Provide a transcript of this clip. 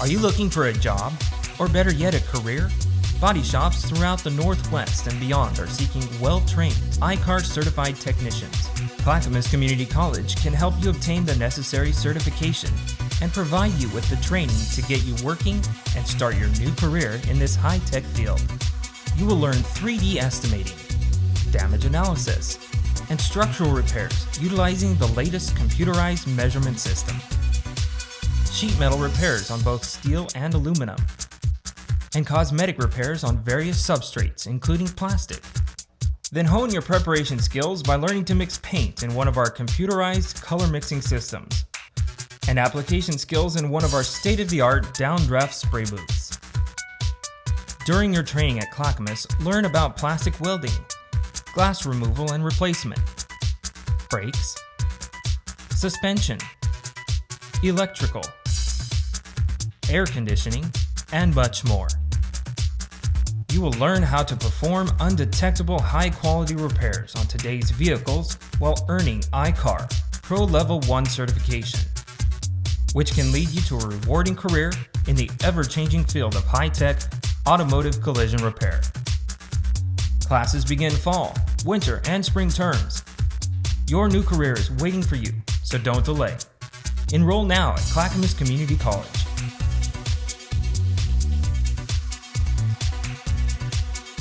Are you looking for a job? Or better yet, a career? Body shops throughout the Northwest and beyond are seeking well-trained, ICAR certified technicians. Clackamas Community College can help you obtain the necessary certification and provide you with the training to get you working and start your new career in this high-tech field. You will learn 3D estimating, damage analysis, and structural repairs utilizing the latest computerized measurement system. Sheet metal repairs on both steel and aluminum, and cosmetic repairs on various substrates, including plastic. Then hone your preparation skills by learning to mix paint in one of our computerized color mixing systems, and application skills in one of our state-of-the-art downdraft spray booths. During your training at Clackamas, learn about plastic welding, glass removal and replacement, brakes, suspension, electrical, air conditioning, and much more. You will learn how to perform undetectable high-quality repairs on today's vehicles while earning ICAR Pro Level 1 certification, which can lead you to a rewarding career in the ever-changing field of high-tech automotive collision repair. Classes begin fall, winter, and spring terms. Your new career is waiting for you, so don't delay. Enroll now at Clackamas Community College.